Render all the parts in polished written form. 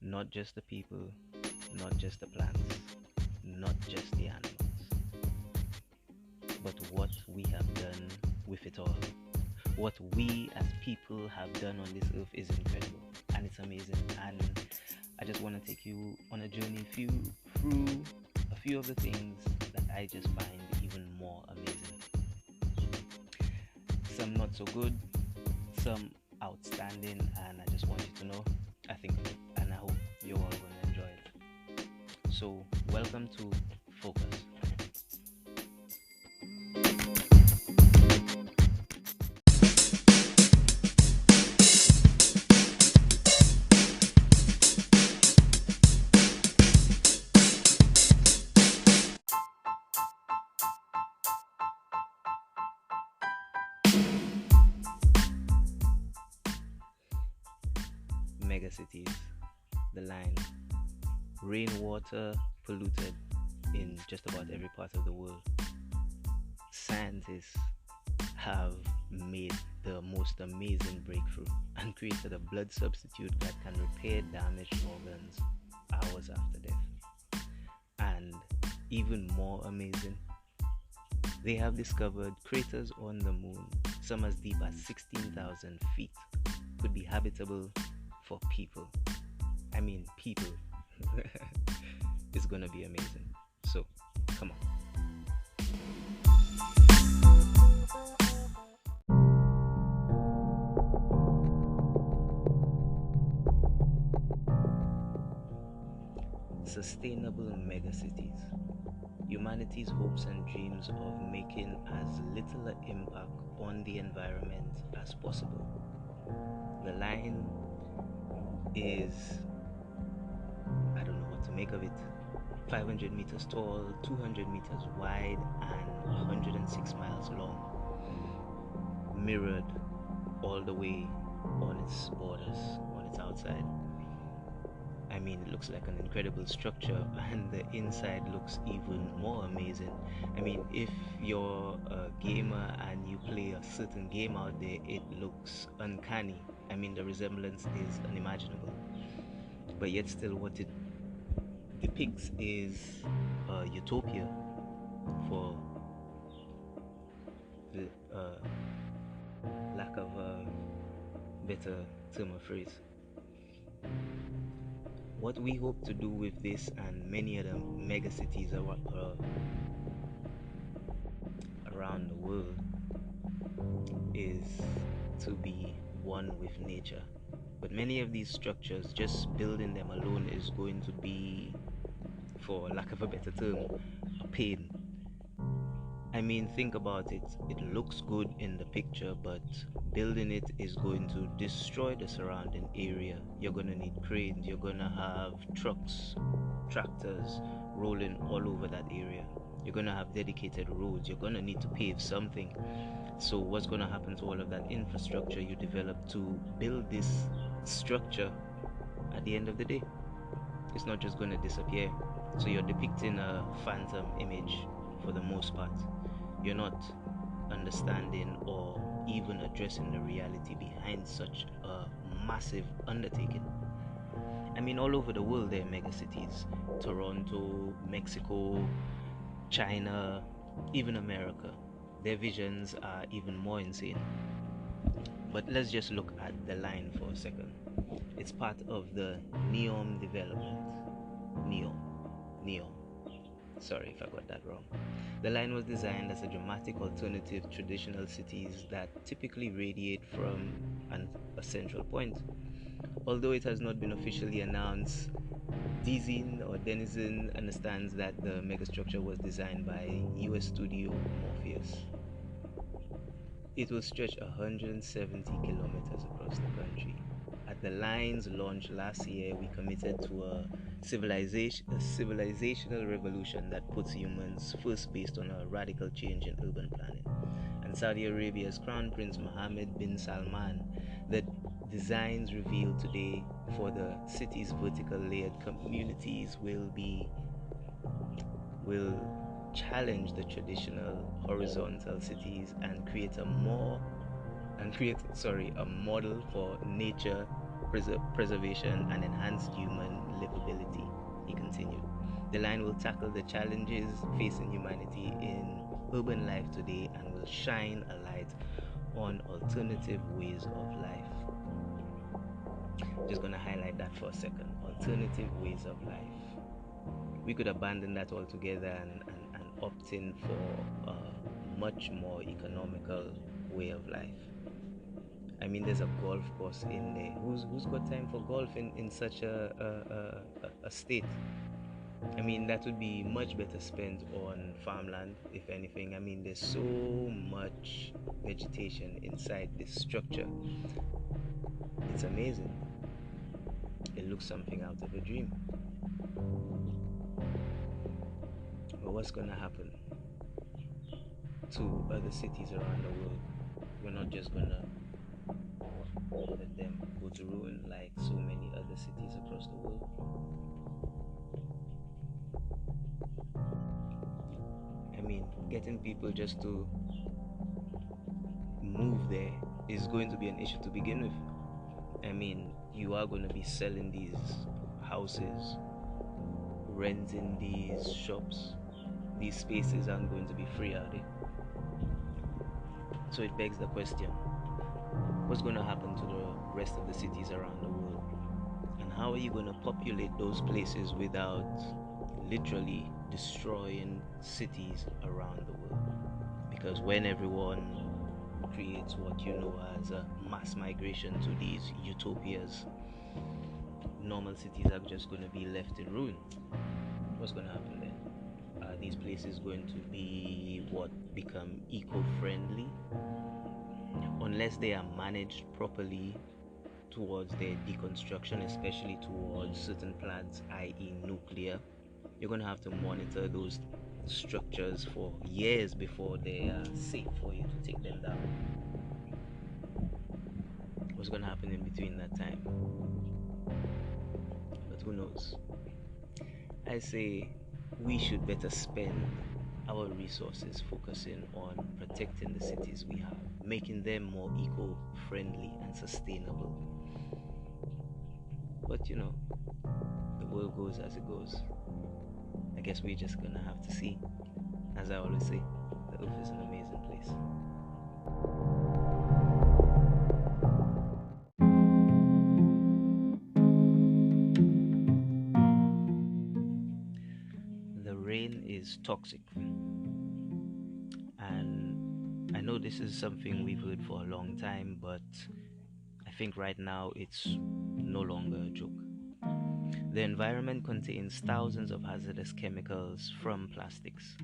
Not just the people, not just the plants, not just the animals, but what we have done with it all. What we as people have done on this earth is incredible and it's amazing. And I just want to take you on a journey through a few of the things that I just find even more amazing. Some not so good, some outstanding, and I just want you to know I think of it and I hope you're all going to enjoy it. So, welcome to Focus. Megacities, the line, rainwater polluted in just about every part of the world. Scientists have made the most amazing breakthrough and created a blood substitute that can repair damaged organs hours after death. And even more amazing, they have discovered craters on the moon, some as deep as 16,000 feet, could be habitable for people. I mean, people. It's gonna be amazing. So, come on. Sustainable megacities. Humanity's hopes and dreams of making as little an impact on the environment as possible. The line is, I don't know what to make of it, 500 meters tall, 200 meters wide, and 106 miles long, mirrored all the way on its borders, on its outside. I mean, it looks like an incredible structure, and the inside looks even more amazing. I mean, if you're a gamer and you play a certain game out there, it looks uncanny. I mean, the resemblance is unimaginable. But yet, still, what it depicts is a utopia, for the lack of a better term or phrase. What we hope to do with this and many other megacities around the world is to be one with nature. But many of these structures, just building them alone is going to be, for lack of a better term, a pain. I mean, think about it. It looks good in the picture, but building it is going to destroy the surrounding area. You're going to need cranes, you're going to have trucks, tractors rolling all over that area. You're going to have dedicated roads, you're going to need to pave something. So, what's going to happen to all of that infrastructure you develop to build this structure at the end of the day? It's not just going to disappear. So, you're depicting a phantom image for the most part. You're not understanding or even addressing the reality behind such a massive undertaking. I mean, all over the world there are megacities: Toronto, Mexico, China, even America. Their visions are even more insane. But let's just look at the line for a second. It's part of the NEOM development. NEOM. Sorry if I got that wrong. The line was designed as a dramatic alternative to traditional cities that typically radiate from a central point. Although it has not been officially announced, Denizen understands that the megastructure was designed by US studio Morpheus. It will stretch 170 kilometers across the country. At the line's launch last year, we committed to a civilizational revolution that puts humans first based on a radical change in urban planning. And Saudi Arabia's Crown Prince Mohammed bin Salman, the designs revealed today for the city's vertical layered communities will challenge the traditional horizontal cities and create a model for nature preservation, and enhanced human livability, he continued. The line will tackle the challenges facing humanity in urban life today and will shine a light on alternative ways of life. Just gonna highlight that for a second. Alternative ways of life. We could abandon that altogether and opt in for a much more economical way of life. I mean, there's a golf course in there. Who's got time for golf in such a state? I mean, that would be much better spent on farmland, if anything. I mean, there's so much vegetation inside this structure. It's amazing. It looks something out of a dream. But what's gonna happen to other cities around the world? We're not just gonna let them go to ruin like so many other cities across the world. I mean, getting people just to move there is going to be an issue to begin with. I mean, you are going to be selling these houses, renting these shops. These spaces aren't going to be free, are they? So it begs the question, what's going to happen to the rest of the cities around the world? And how are you going to populate those places without literally destroying cities around the world? Because when everyone creates what you know as a mass migration to these utopias, normal cities are just going to be left in ruin. What's going to happen then? Are these places going to be become eco-friendly? Unless they are managed properly towards their deconstruction, especially towards certain plants, i.e. nuclear, you're going to have to monitor those structures for years before they are safe for you to take them down. What's going to happen in between that time? But who knows? I say we should better spend our resources focusing on protecting the cities we have, making them more eco-friendly and sustainable. But you know, the world goes as it goes. I guess we're just gonna have to see. As I always say, the earth is an amazing place. The rain is toxic. And I know this is something we've heard for a long time, but I think right now it's no longer a joke. The environment contains thousands of hazardous chemicals from plastics.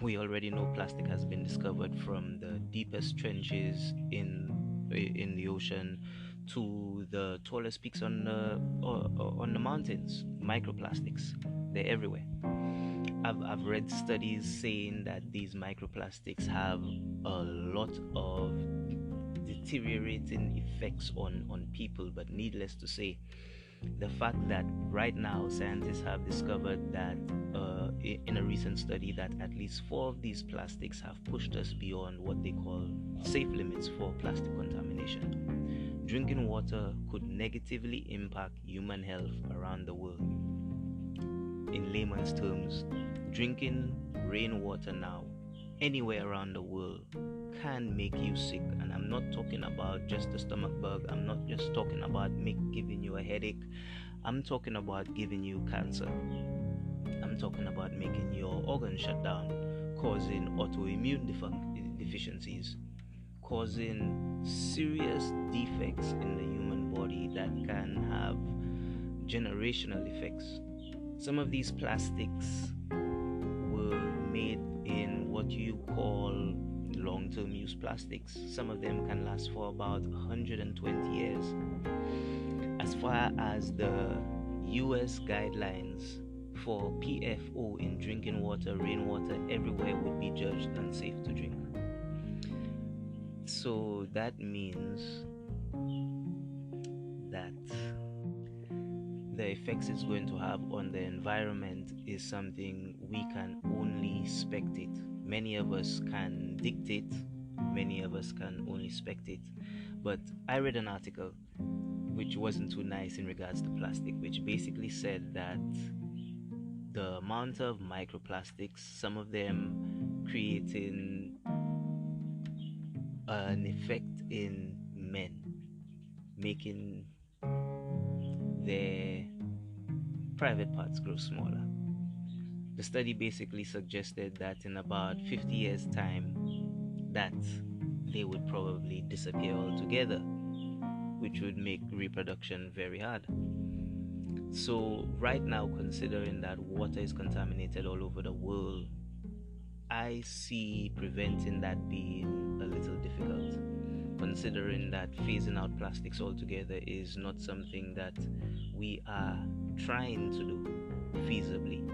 We already know plastic has been discovered from the deepest trenches in the ocean to the tallest peaks on the mountains. Microplastics, they're everywhere. I've read studies saying that these microplastics have a lot of deteriorating effects on people, but needless to say, the fact that right now scientists have discovered that in a recent study that at least 4 of these plastics have pushed us beyond what they call safe limits for plastic contamination. Drinking water could negatively impact human health around the world. In layman's terms, drinking rainwater now anywhere around the world can make you sick. And I'm not talking about just a stomach bug. I'm not just talking about giving you a headache. I'm talking about giving you cancer. I'm talking about making your organs shut down, causing autoimmune deficiencies, causing serious defects in the human body that can have generational effects. Some of these plastics were made in what you call long-term use plastics. Some of them can last for about 120 years. As far as the US guidelines for PFO in drinking water, rainwater everywhere would be judged unsafe to drink. So that means that the effects it's going to have on the environment is something we can only spectate. Many of us can dictate, many of us can only spectate. But I read an article which wasn't too nice in regards to plastic, which basically said that the amount of microplastics, some of them creating an effect in men, making their private parts grow smaller. The study basically suggested that in about 50 years' time, that they would probably disappear altogether, which would make reproduction very hard. So right now, considering that water is contaminated all over the world, I see preventing that being a little difficult, considering that phasing out plastics altogether is not something that we are trying to do feasibly.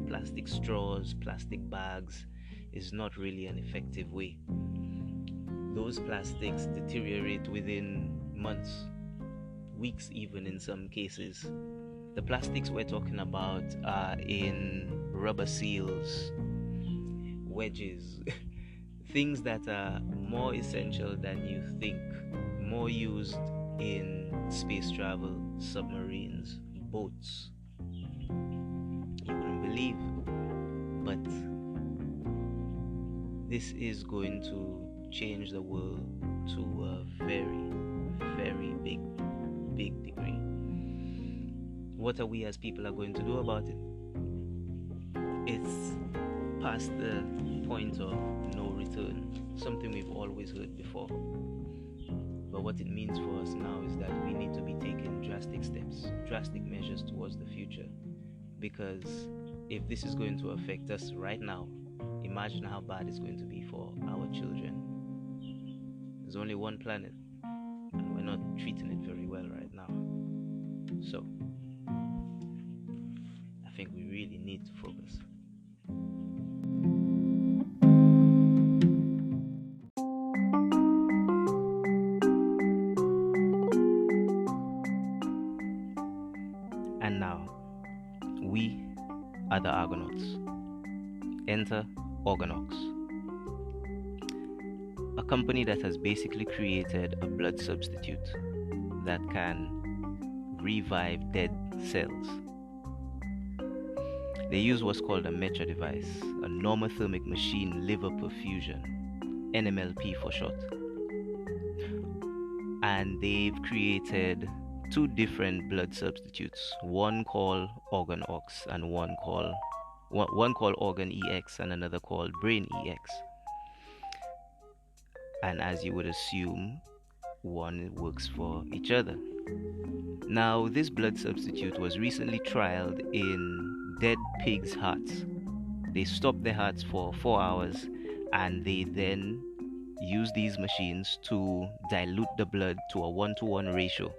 Plastic straws, plastic bags is not really an effective way. Those plastics deteriorate within months, weeks even in some cases. The plastics we're talking about are in rubber seals, wedges, things that are more essential than you think, more used in space travel, submarines, boats. You wouldn't believe, but this is going to change the world to a very, very big degree. What are we as people are going to do about it? It's past the point of no return, something we've always heard before. But what it means for us now is that we need to be taking drastic steps, drastic measures towards the future. Because if this is going to affect us right now, imagine how bad it's going to be for our children. There's only one planet, and we're not treating it very well right now. So, I think we really need to focus. And now, we are the Argonauts. Enter Organox, a company that has basically created a blood substitute that can revive dead cells. They use what's called a METRA device, a normothermic machine liver perfusion, NMLP for short. And they've created two different blood substitutes, one called OrganOx and one called Organ EX and another called Brain EX. And as you would assume, one works for each other. Now, this blood substitute was recently trialed in dead pigs' hearts. They stopped their hearts for 4 hours and they then used these machines to dilute the blood to a 1-to-1 ratio.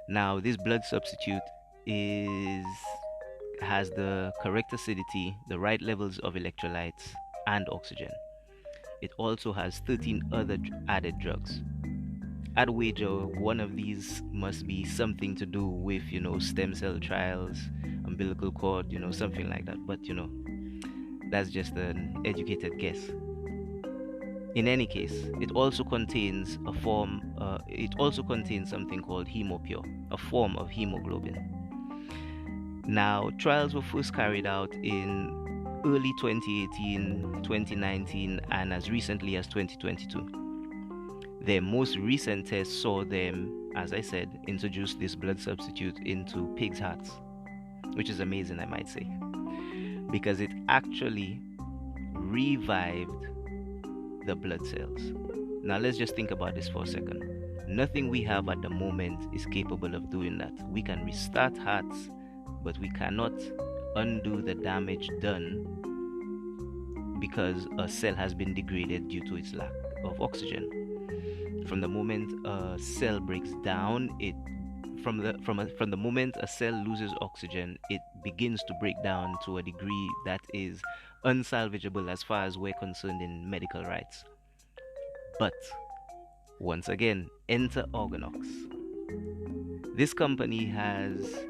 Now, this blood substitute has the correct acidity, the right levels of electrolytes and oxygen. It also has 13 other added drugs. I'd wager one of these must be something to do with, stem cell trials, umbilical cord, something like that. But, that's just an educated guess. In any case, it also contains something called Hemopure, a form of hemoglobin. Now, trials were first carried out in early 2018, 2019, and as recently as 2022. Their most recent tests saw them, as I said, introduce this blood substitute into pigs' hearts, which is amazing, I might say, because it actually revived the blood cells. Now, let's just think about this for a second. Nothing we have at the moment is capable of doing that. We can restart hearts, but we cannot undo the damage done because a cell has been degraded due to its lack of oxygen. From the moment a cell breaks down, from the moment a cell loses oxygen, it begins to break down to a degree that is unsalvageable as far as we're concerned in medical rights. But once again, enter Organox. This company has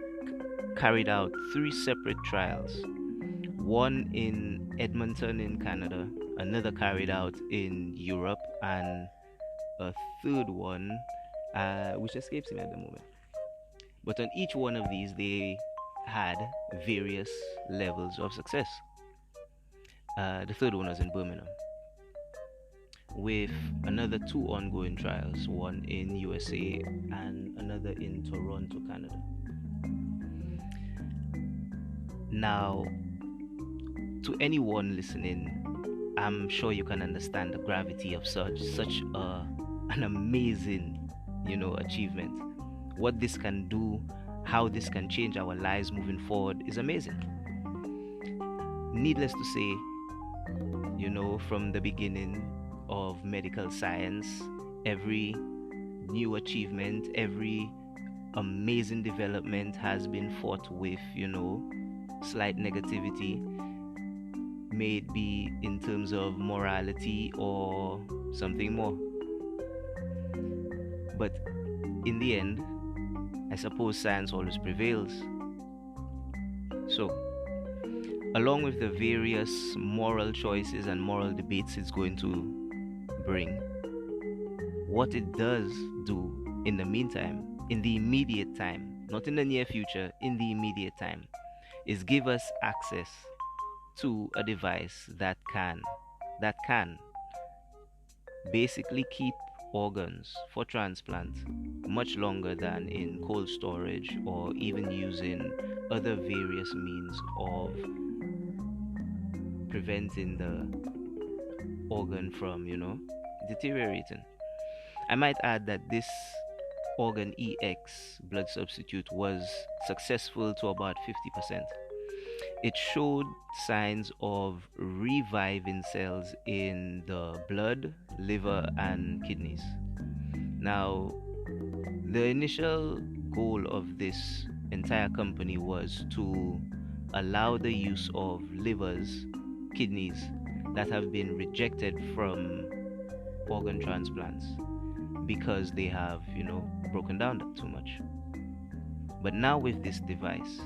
carried out 3 separate trials, one in Edmonton in Canada, another carried out in Europe, and a third one which escapes him at the moment. But on each one of these, they had various levels of success. The third one was in Birmingham, with another two ongoing trials, one in USA and another in Toronto, Canada. Now, to anyone listening, I'm sure you can understand the gravity of such an amazing, achievement. What this can do, how this can change our lives moving forward is amazing. Needless to say, from the beginning of medical science, every new achievement, every amazing development has been fought with, slight negativity, may it be in terms of morality or something more. But in the end, I suppose science always prevails. So, along with the various moral choices and moral debates it's going to bring, what it does do in the meantime, in the immediate time, not in the near future, in the immediate time, is give us access to a device that can basically keep organs for transplant much longer than in cold storage or even using other various means of preventing the organ from, deteriorating. I might add that this organ EX blood substitute was successful to about 50%. It showed signs of reviving cells in the blood, liver, and kidneys. Now, the initial goal of this entire company was to allow the use of livers, kidneys that have been rejected from organ transplants because they have, broken down too much. But now with this device,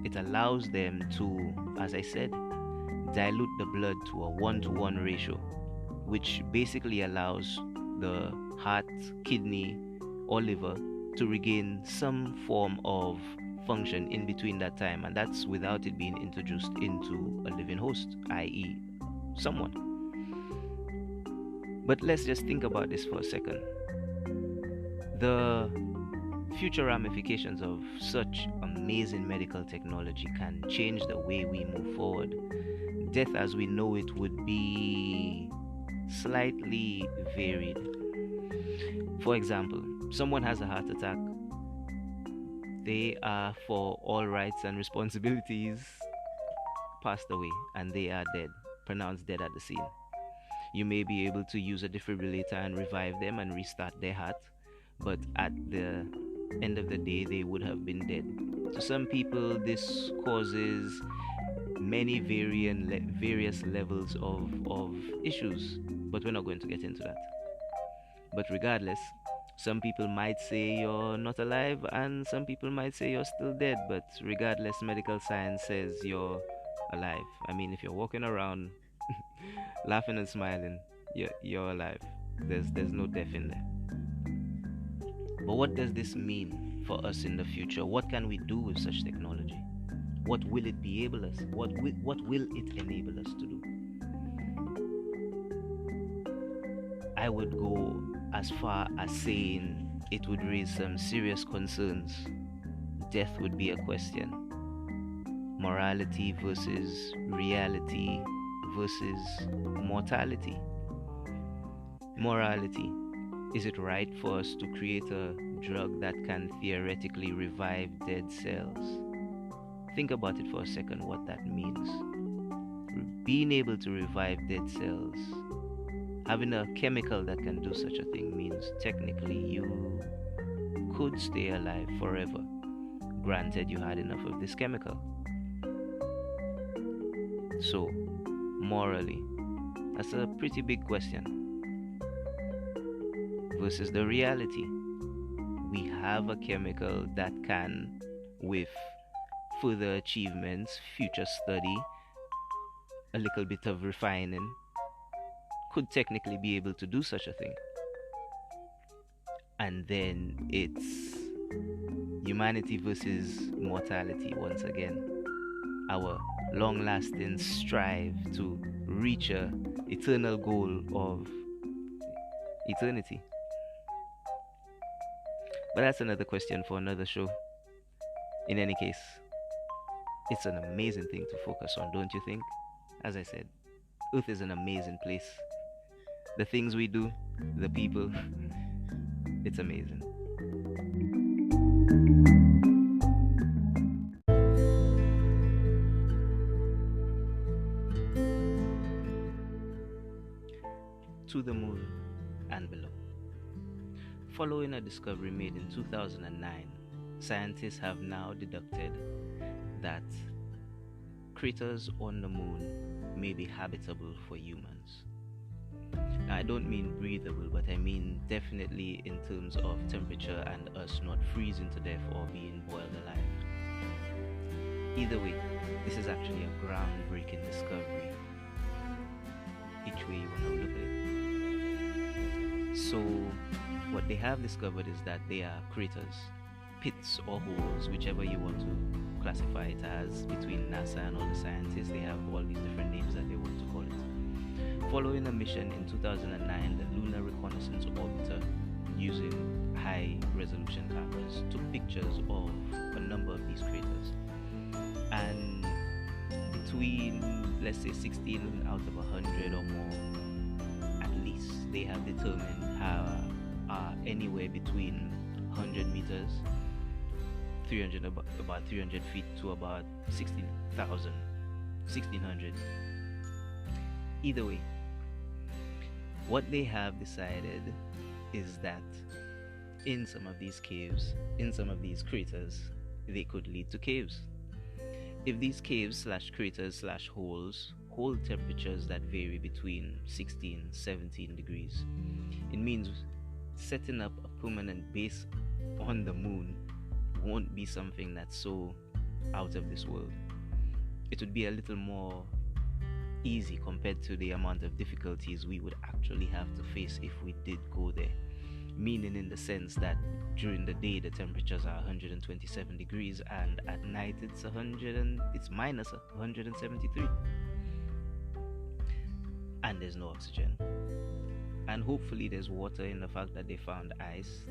it allows them to, as I said, dilute the blood to a 1-to-1 ratio, which basically allows the heart, kidney, or liver to regain some form of function in between that time, and that's without it being introduced into a living host, i.e., someone. But let's just think about this for a second. The future ramifications of such amazing medical technology can change the way we move forward. Death as we know it would be slightly varied. For example, someone has a heart attack. They are, for all rights and responsibilities, passed away and they are dead, pronounced dead at the scene. You may be able to use a defibrillator and revive them and restart their heart, but at the end of the day, they would have been dead. To some people, this causes many various levels of issues, but we're not going to get into that. But regardless, some people might say you're not alive, and some people might say you're still dead, but regardless, medical science says you're alive. I mean, if you're walking around laughing and smiling, you're alive. There's no death in there. But what does this mean for us in the future? What can we do with such technology? What will it enable us? What will it enable us to do? I would go as far as saying it would raise some serious concerns. Death would be a question. Morality versus reality versus mortality. Morality. Is it right for us to create a drug that can theoretically revive dead cells? Think about it for a second, what that means. Being able to revive dead cells, having a chemical that can do such a thing means technically you could stay alive forever, granted you had enough of this chemical. So, morally, that's a pretty big question. Versus the reality. We have a chemical that can, with further achievements, future study, a little bit of refining, could technically be able to do such a thing. and then it's humanity versus mortality once again. Our long lasting strive to reach a eternal goal of eternity. But that's another question for another show. In any case, it's an amazing thing to focus on, don't you think? As I said, Earth is an amazing place. The things we do, the people, it's amazing. To the moon and below. Following a discovery made in 2009, scientists have now deducted that craters on the moon may be habitable for humans. Now, I don't mean breathable, but I mean definitely in terms of temperature and us not freezing to death or being boiled alive. Either way, this is actually a groundbreaking discovery. Each way you want to look at it. So, what they have discovered is that they are craters, pits or holes, whichever you want to classify it as. Between NASA and all the scientists, they have all these different names that they want to call it. Following a mission in 2009, the Lunar Reconnaissance Orbiter, using high resolution cameras, took pictures of a number of these craters, and between, let's say, 16 out of 100 or more, at least, they have determined are anywhere between 100 meters, about 300 feet, to about 1600. Either way, what they have decided is that in some of these caves, in some of these craters, they could lead to caves. If these caves / craters / holes hold temperatures that vary between 16-17 degrees, it means setting up a permanent base on the moon won't be something that's so out of this world. It would be a little more easy compared to the amount of difficulties we would actually have to face if we did go there. Meaning in the sense that during the day the temperatures are 127 degrees and at night it's minus 173. And there's no oxygen. And hopefully there's water, in the fact that they found ice.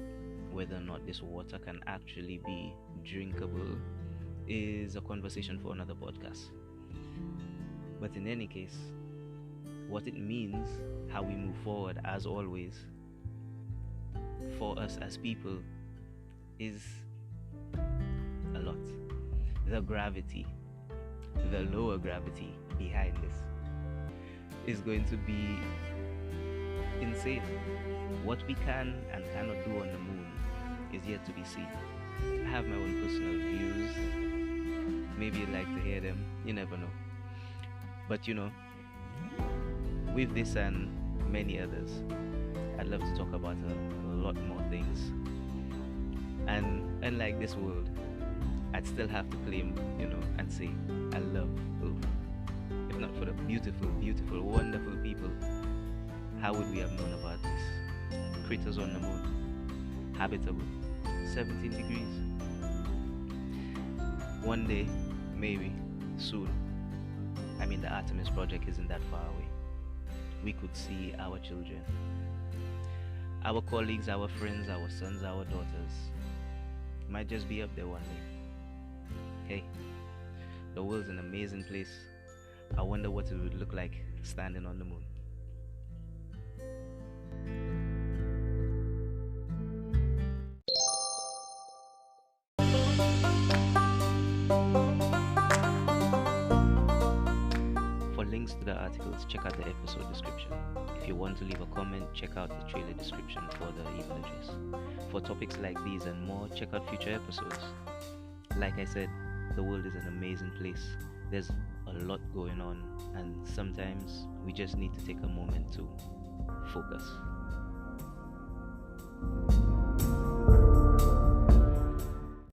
Whether or not this water can actually be drinkable is a conversation for another podcast. But in any case, what it means, how we move forward, as always, for us as people, is a lot. The gravity, the lower gravity behind this is going to be insane. What we can and cannot do on the moon is yet to be seen. I have my own personal views. Maybe you'd like to hear them. You never know. But with this and many others, I'd love to talk about a lot more things. And unlike this world, I'd still have to claim, and say, I love Earth. If not for the beautiful, beautiful, wonderful people, how would we have known about this? Craters on the moon, habitable, 17 degrees. One day, maybe, soon. I mean, the Artemis project isn't that far away. We could see our children, our colleagues, our friends, our sons, our daughters. Might just be up there one day. Hey, the world's an amazing place. I wonder what it would look like standing on the moon. For links to the articles, check out the episode description. If you want to leave a comment, check out the trailer description for the email address. For topics like these and more, check out future episodes. Like I said, the world is an amazing place. There's a lot going on, and sometimes we just need to take a moment to focus.